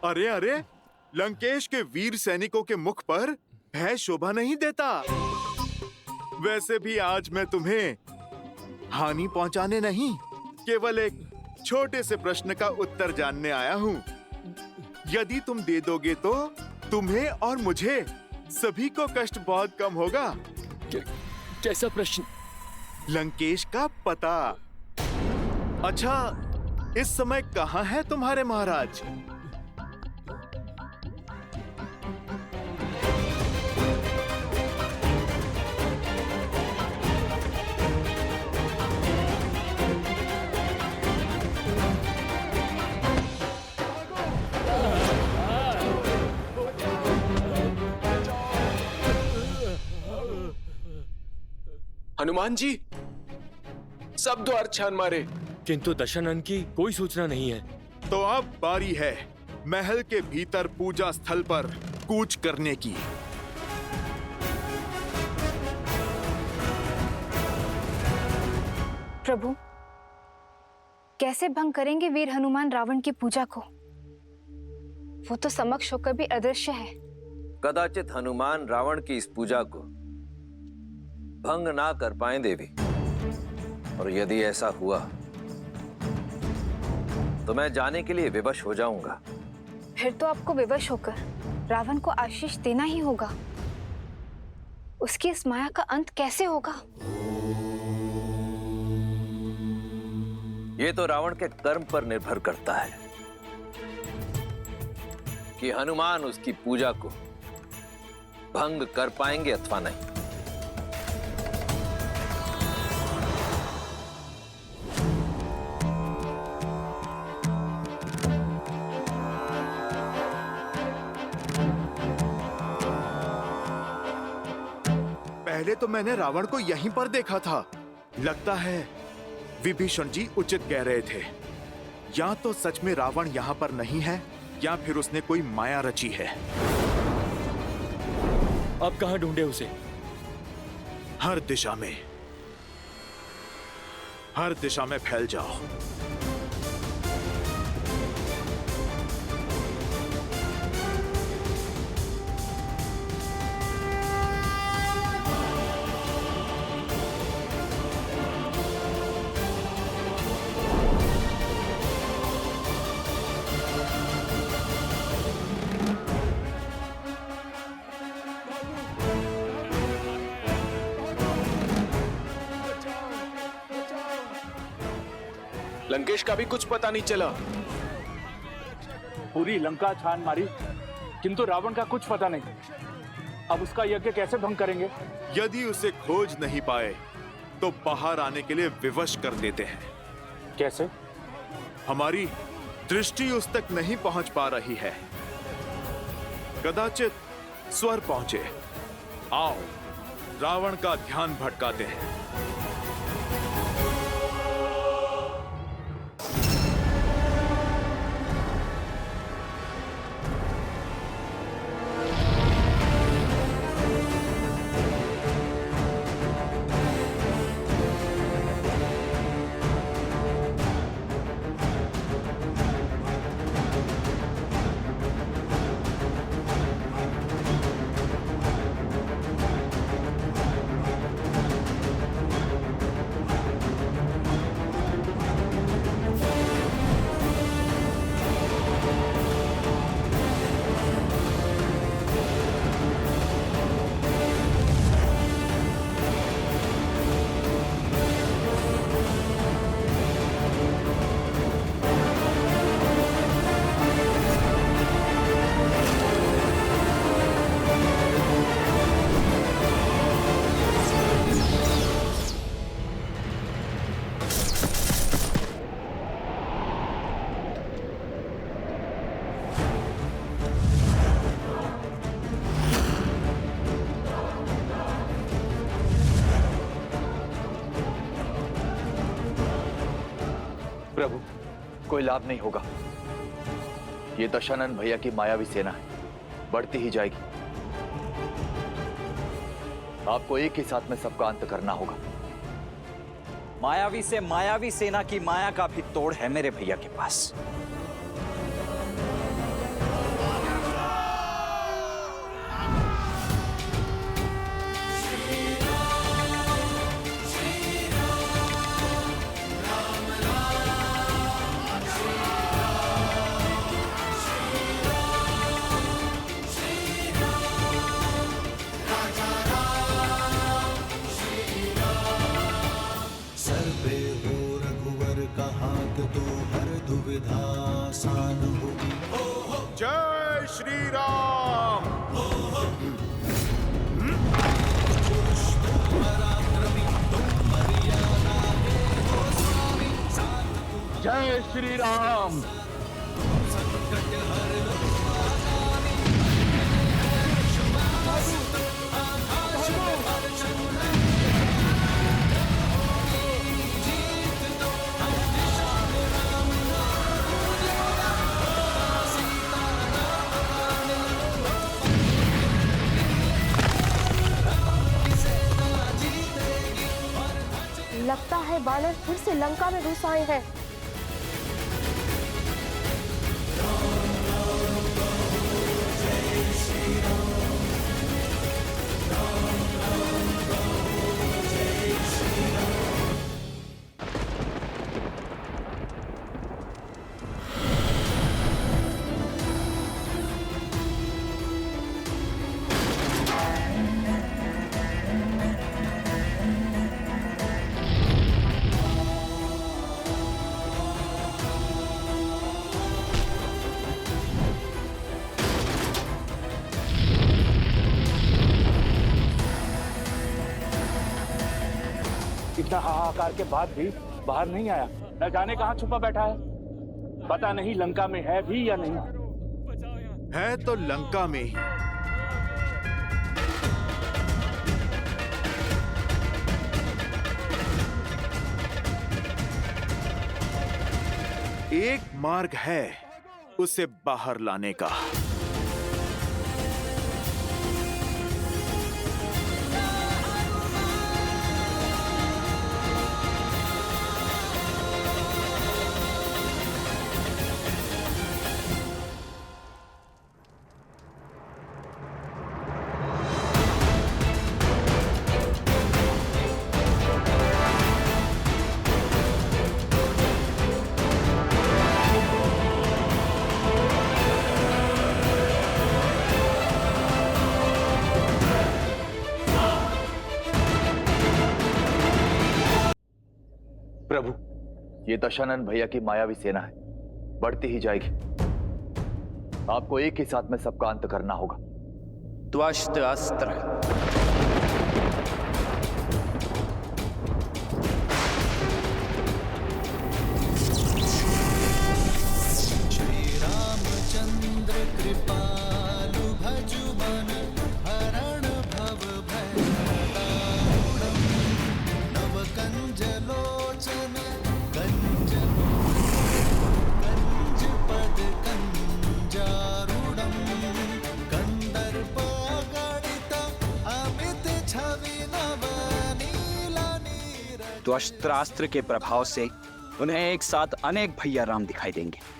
अरे अरे, लंकेश के वीर सैनिकों के मुख पर भय शोभा नहीं देता। वैसे भी आज मैं तुम्हें हानि पहुंचाने नहीं, केवल एक छोटे से प्रश्न का उत्तर जानने आया हूँ। यदि तुम दे दोगे तो तुम्हें और मुझे सभी को कष्ट बहुत कम होगा। कैसा प्रश्न? लंकेश का पता। अच्छा, इस समय कहाँ है तुम्हारे महाराज? हनुमान जी, सब द्वार छान मारे, किंतु दशानन की कोई सूचना नहीं है। तो अब बारी है महल के भीतर पूजा स्थल पर कूच करने की। प्रभु, कैसे भंग करेंगे वीर हनुमान रावण की पूजा को? वो तो समक्ष होकर भी अदृश्य है। कदाचित हनुमान रावण की इस पूजा को भंग ना कर पाए देवी, और यदि ऐसा हुआ तो मैं जाने के लिए विवश हो जाऊंगा। फिर तो आपको विवश होकर रावण को आशीष देना ही होगा। उसकी इस माया का अंत कैसे होगा? ये तो रावण के कर्म पर निर्भर करता है कि हनुमान उसकी पूजा को भंग कर पाएंगे अथवा नहीं। पहले तो मैंने रावण को यहीं पर देखा था। लगता है विभीषण जी उचित कह रहे थे। या तो सच में रावण यहाँ पर नहीं है, या फिर उसने कोई माया रची है। अब कहाँ ढूंढे उसे? हर दिशा में फैल जाओ। लंकेश का भी कुछ पता नहीं चला। पूरी लंका छान मारी, किंतु रावण का कुछ पता नहीं। अब उसका यज्ञ कैसे भंग करेंगे? यदि उसे खोज नहीं पाए तो बाहर आने के लिए विवश कर देते हैं। कैसे? हमारी दृष्टि उस तक नहीं पहुंच पा रही है। कदाचित स्वर पहुंचे। आओ, रावण का ध्यान भटकाते हैं। प्रभु, कोई लाभ नहीं होगा। ये दशानन भैया की मायावी सेना है, बढ़ती ही जाएगी। आपको एक ही साथ में सबका अंत करना होगा। मायावी से मायावी सेना की माया का भी तोड़ है मेरे भैया के पास। जय श्री राम। जय श्री राम। लगता है बानर फिर से लंका में घुस आए हैं। इतना हाहाकार के बाद भी बाहर नहीं आया। न जाने कहाँ छुपा बैठा है। पता नहीं लंका में है भी या नहीं। है तो लंका में ही। एक मार्ग है उसे बाहर लाने का। प्रभु, ये दशानन भैया की मायावी सेना है, बढ़ती ही जाएगी। आपको एक ही साथ में सबका अंत करना होगा। त्वष्ट अस्त्र। श्रीरामचंद्र कृपालु भजु मन हरण भव भय नव कंज लोचन कंज पद कंजारूढ़ कंदर्प गणित अमित छवि नव नीला नीरज। त्वष्ट्रास्त्र के प्रभाव से उन्हें एक साथ अनेक भैया राम दिखाई देंगे।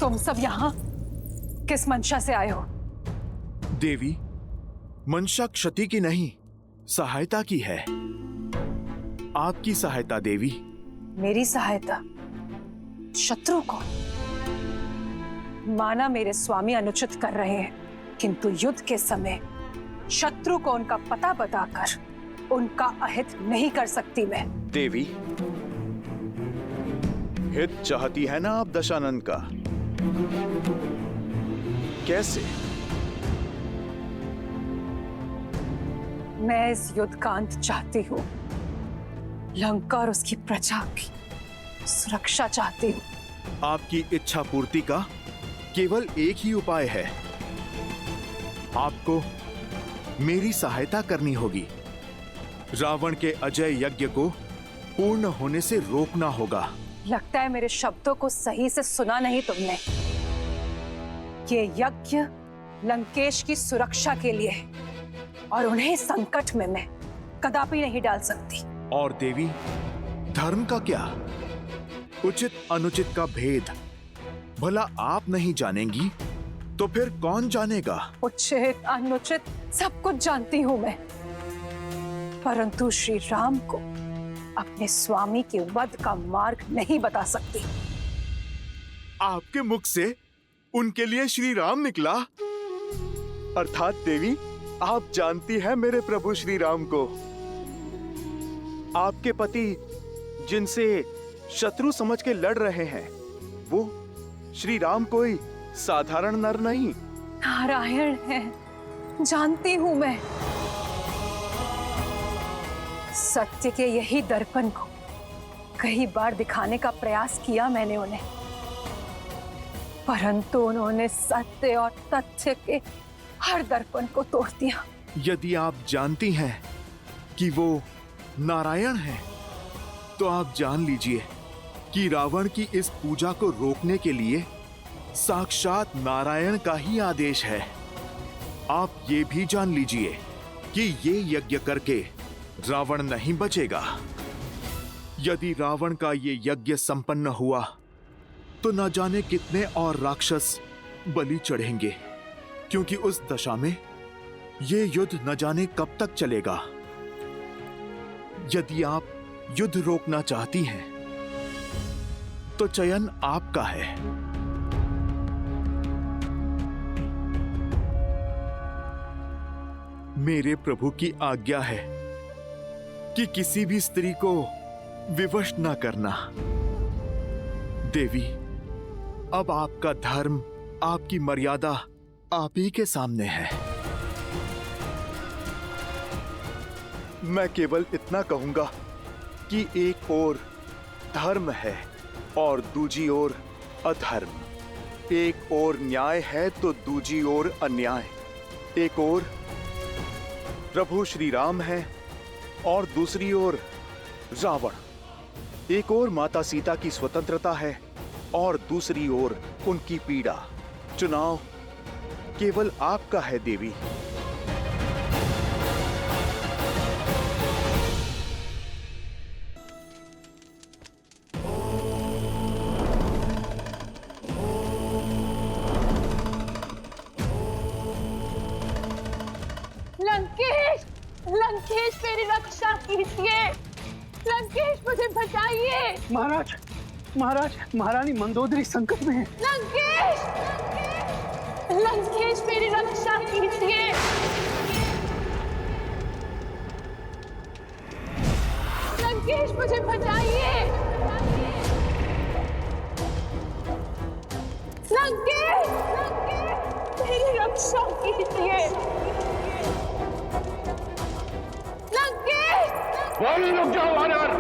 तुम सब यहाँ किस मंशा से आए हो? देवी, मंशा क्षति की नहीं, सहायता की है। आपकी सहायता देवी। मेरी सहायता? शत्रु को? माना मेरे स्वामी अनुचित कर रहे हैं, किंतु युद्ध के समय शत्रु को उनका पता बताकर उनका अहित नहीं कर सकती मैं। देवी, हित चाहती है ना आप दशानन का? कैसे? मैं इस युद्ध का अंत चाहती हूँ। लंका और उसकी प्रजा की सुरक्षा चाहती हूँ। आपकी इच्छा पूर्ति का केवल एक ही उपाय है, आपको मेरी सहायता करनी होगी। रावण के अजय यज्ञ को पूर्ण होने से रोकना होगा। लगता है मेरे शब्दों को सही से सुना नहीं तुमने। ये यज्ञ लंकेश की सुरक्षा के लिए है और उन्हें संकट में मैं कदापि नहीं डाल सकती। और देवी, धर्म का क्या? उचित अनुचित का भेद भला आप नहीं जानेंगी तो फिर कौन जानेगा? उचित अनुचित सब कुछ जानती हूं मैं, परंतु श्री राम को अपने स्वामी के वध का मार्ग नहीं बता सकती। आपके मुख से उनके लिए श्री राम निकला? अर्थात देवी, आप जानती हैं मेरे प्रभु श्री राम को। आपके पति जिनसे शत्रु समझ के लड़ रहे हैं, वो श्री राम कोई साधारण नर नहीं, नारायण है, जानती हूं मैं। सत्य के यही दर्पण को कई बार दिखाने का प्रयास किया मैंने उन्हें, परंतु उन्होंने सत्य और तथ्य के हर दर्पण को तोड़ दिया। यदि आप जानती हैं कि वो नारायण हैं, तो आप जान लीजिए कि रावण की इस पूजा को रोकने के लिए साक्षात नारायण का ही आदेश है। आप ये भी जान लीजिए कि ये यज्ञ करके रावण नहीं बचेगा। यदि रावण का ये यज्ञ संपन्न हुआ तो न जाने कितने और राक्षस बलि चढ़ेंगे, क्योंकि उस दशा में ये युद्ध न जाने कब तक चलेगा। यदि आप युद्ध रोकना चाहती हैं, तो चयन आपका है। मेरे प्रभु की आज्ञा है कि किसी भी स्त्री को विवश न करना। देवी, अब आपका धर्म, आपकी मर्यादा आप ही के सामने है। मैं केवल इतना कहूंगा कि एक ओर धर्म है और दूजी ओर अधर्म। एक ओर न्याय है तो दूजी ओर अन्याय। एक ओर प्रभु श्री राम है और दूसरी ओर रावण। एक ओर माता सीता की स्वतंत्रता है और दूसरी ओर उनकी पीड़ा। चुनाव केवल आपका है देवी। लंकेश, लंकेश मेरी रक्षा कीजिए। लंकेश मुझे बचाइए। महाराज, महाराज, महारानी मंदोदरी संकट में है। लंकेश, लंकेश मेरी रक्षा कीजिए। लंकेश मुझे बचाइए। लंकेश, मेरी रक्षा कीजिए। लंकेश, बोली, रुक जाओ वानर।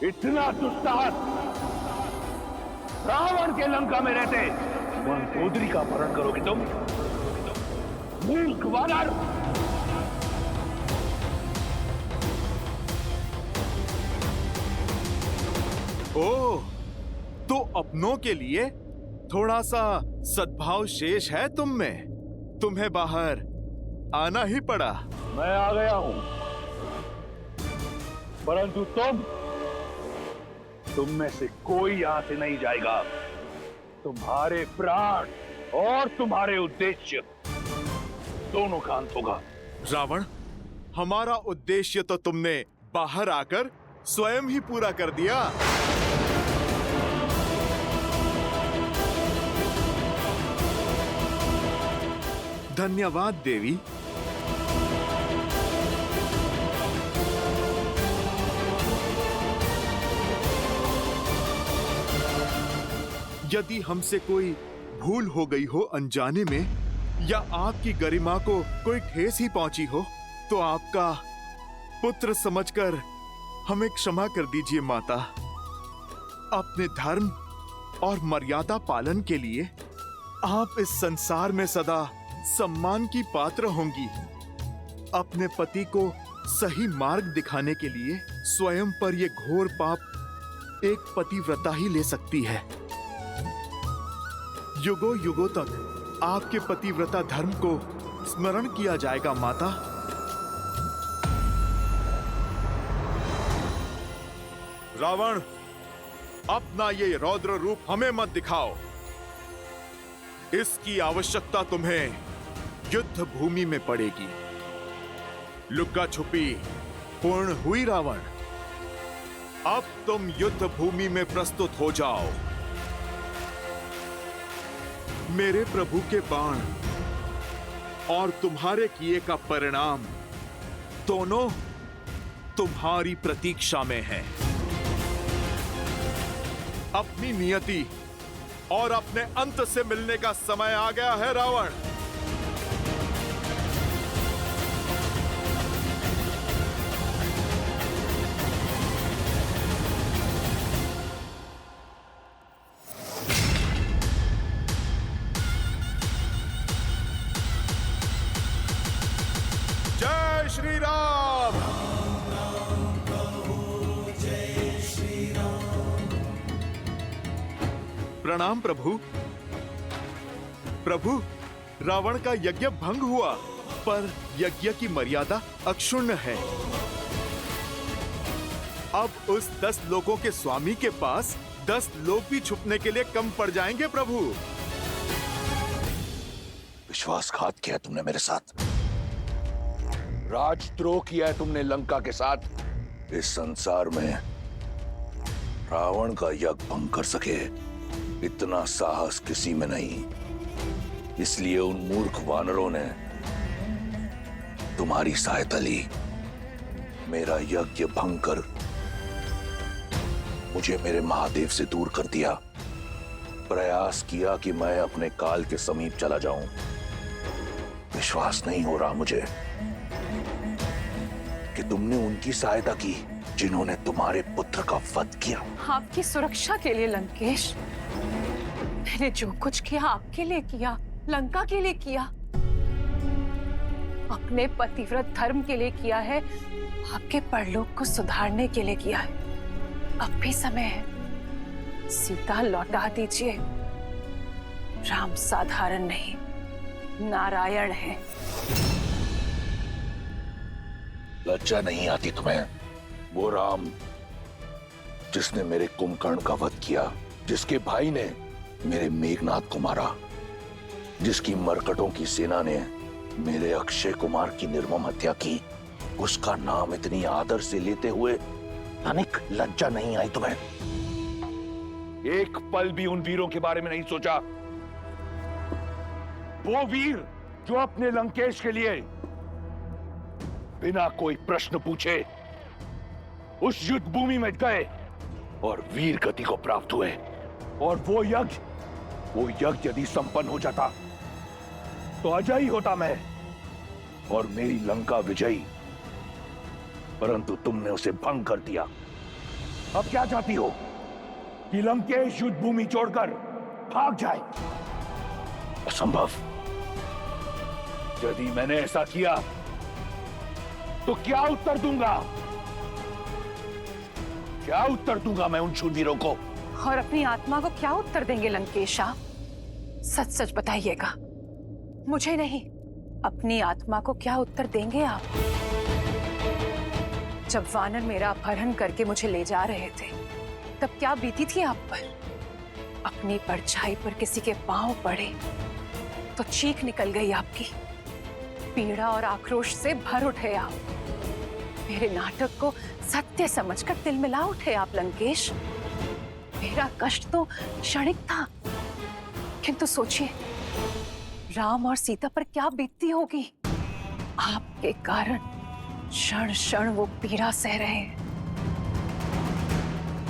इतना दुस्साहस रावण के लंका में रहते मंदोदरी का अपहरण करोगे तुम? मूर्ख वानर! ओह, तो अपनों के लिए थोड़ा सा सद्भाव शेष है तुम में। तुम्हें बाहर आना ही पड़ा। मैं आ गया हूं, परंतु तुम में से कोई यहां से नहीं जाएगा। तुम्हारे प्राण और तुम्हारे उद्देश्य दोनों का अंत होगा। रावण, हमारा उद्देश्य तो तुमने बाहर आकर स्वयं ही पूरा कर दिया। धन्यवाद देवी। यदि हमसे कोई भूल हो गई हो अनजाने में, या आपकी गरिमा को कोई ठेस ही पहुंची हो, तो आपका पुत्र समझकर हमें क्षमा कर दीजिए माता। अपने धर्म और मर्यादा पालन के लिए आप इस संसार में सदा सम्मान की पात्र होंगी। अपने पति को सही मार्ग दिखाने के लिए स्वयं पर यह घोर पाप एक पतिव्रता ही ले सकती है। युगों युगों तक आपके पतिव्रता धर्म को स्मरण किया जाएगा माता। रावण, अपना ये रौद्र रूप हमें मत दिखाओ। इसकी आवश्यकता तुम्हें युद्ध भूमि में पड़ेगी। लुक्का छुपी पूर्ण हुई रावण। अब तुम युद्ध भूमि में प्रस्तुत हो जाओ। मेरे प्रभु के बाण और तुम्हारे किए का परिणाम दोनों तुम्हारी प्रतीक्षा में है। अपनी नियति और अपने अंत से मिलने का समय आ गया है रावण। जय श्री राम। प्रणाम प्रभु। प्रभु, रावण का यज्ञ भंग हुआ, पर यज्ञ की मर्यादा अक्षुण्ण है। अब उस 10 लोगों के स्वामी के पास 10 लोग भी छुपने के लिए कम पड़ जाएंगे प्रभु। विश्वासघात किया तुमने मेरे साथ, राजद्रोह किया है तुमने लंका के साथ। इस संसार में रावण का यज्ञ भंग कर सके इतना साहस किसी में नहीं। इसलिए उन मूर्ख वानरों ने तुम्हारी सहायता ली। मेरा यज्ञ भंग कर मुझे मेरे महादेव से दूर कर दिया। प्रयास किया कि मैं अपने काल के समीप चला जाऊं। विश्वास नहीं हो रहा मुझे कि तुमने उनकी सहायता की जिन्होंने तुम्हारे पुत्र का वध किया। आपकी सुरक्षा के लिए लंकेश, मैंने जो कुछ किया आपके लिए किया, लंका के लिए किया, अपने पतिव्रत धर्म के लिए किया है, आपके परलोक को सुधारने के लिए किया है। अब भी समय है, सीता लौटा दीजिए। राम साधारण नहीं, नारायण है। लज्जा नहीं आती तुम्हें? वो राम जिसने मेरे कुंभकर्ण का वध किया, जिसके भाई ने मेरे मेघनाथ को मारा, जिसकी मरकटों की सेना ने मेरे अक्षय कुमार की निर्मम हत्या की, उसका नाम इतनी आदर से लेते हुए तनिक लज्जा नहीं आई तुम्हें? एक पल भी उन वीरों के बारे में नहीं सोचा। वो वीर जो अपने लंकेश के लिए बिना कोई प्रश्न पूछे उस युद्ध भूमि में गए और वीर गति को प्राप्त हुए। और वो यज्ञ यदि संपन्न हो जाता तो अजयी होता मैं और मेरी लंका विजयी। परंतु तुमने उसे भंग कर दिया। अब क्या चाहती हो कि लंकेश युद्ध भूमि छोड़कर भाग जाए? असंभव। यदि मैंने ऐसा किया तो क्या उत्तर दूंगा? क्या उत्तर दूंगा मैं उन शूरवीरों को? और अपनी आत्मा को क्या उत्तर देंगे लंकेश आप? सच सच बताइएगा। मुझे नहीं, अपनी आत्मा को क्या उत्तर देंगे आप? जब वानर मेरा अपहरण करके मुझे ले जा रहे थे, तब क्या बीती थी आप पर? अपनी परछाई पर किसी के पांव पड़े तो चीख निकल गई आपकी। पीड़ा और आक्रोश से भर उठे आप। मेरे नाटक को सत्य समझकर तिलमिला उठे आप लंकेश। मेरा कष्ट तो क्षणिक था, किंतु सोचिए राम और सीता पर क्या बीतती होगी। आपके कारण क्षण क्षण वो पीड़ा सह रहे हैं।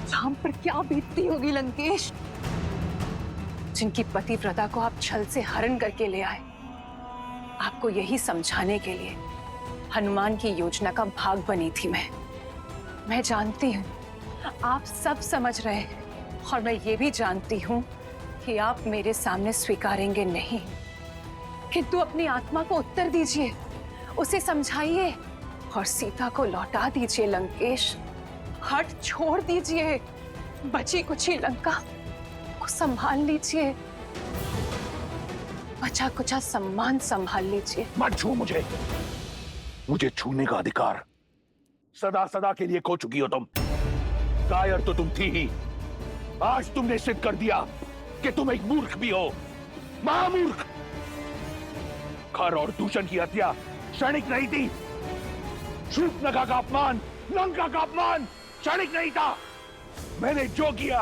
राम पर क्या बीतती होगी लंकेश। जिनकी पतिव्रता को आप छल से हरण करके ले आए, आपको यही समझाने के लिए हनुमान की योजना का भाग बनी थी मैं जानती हूँ आप सब समझ रहे हैं, और मैं ये भी जानती हूँ कि आप मेरे सामने स्वीकारेंगे नहीं, किंतु अपनी आत्मा को उत्तर दीजिए, उसे समझाइए और सीता को लौटा दीजिए। लंकेश, हट छोड़ दीजिए, बची कुची लंका को संभाल लीजिए, बचा कुचा सम्मान संभाल लीजिए। मत छू मुझे छूने का अधिकार सदा सदा के लिए खो चुकी हो तुम। कायर तो तुम थी ही, आज तुमने सिद्ध कर दिया कि तुम एक मूर्ख भी हो, महामूर्ख। खर और दूषण की हत्या क्षणिक नहीं थी, शूर्पणखा का अपमान, लंका का अपमान क्षणिक नहीं था। मैंने जो किया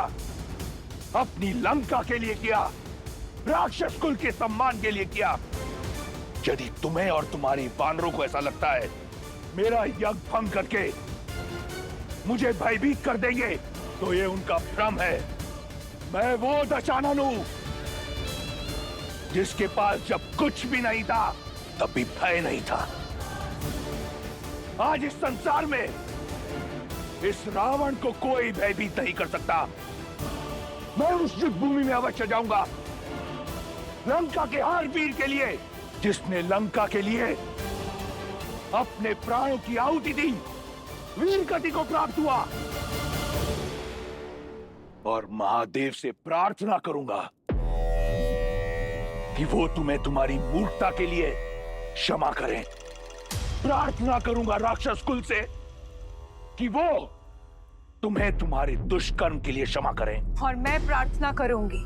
अपनी लंका के लिए किया, राक्षस कुल के सम्मान के लिए किया। यदि तुम्हें और तुम्हारी वानरों को ऐसा लगता है मेरा यज्ञ भंग करके मुझे भयभीत कर देंगे, तो ये उनका भ्रम है। मैं वो दशानन हूं जिसके पास जब कुछ भी नहीं था तब भी भय नहीं था। आज इस संसार में इस रावण को कोई भयभीत नहीं कर सकता। मैं उस युद्ध भूमि में अवश्य जाऊंगा, लंका के हर वीर के लिए जिसने लंका के लिए अपने प्राणों की आहुति दी, वीर गति को प्राप्त हुआ। और महादेव से प्रार्थना करूंगा कि वो तुम्हें तुम्हारी मूर्खता के लिए क्षमा करें। प्रार्थना करूंगा राक्षस कुल से कि वो तुम्हें तुम्हारे दुष्कर्म के लिए क्षमा करें। और मैं प्रार्थना करूंगी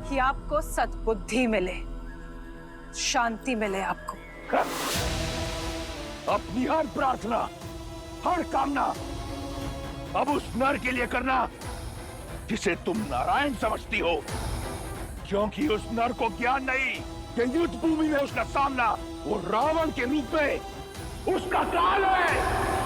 कि आपको सद्बुद्धि मिले, शांति मिले आपको। अपनी हर प्रार्थना, हर कामना अब उस नर के लिए करना जिसे तुम नारायण समझती हो, क्योंकि उस नर को ज्ञान नहीं कि युद्ध भूमि में उसका सामना वो रावण के रूप में उसका काल है।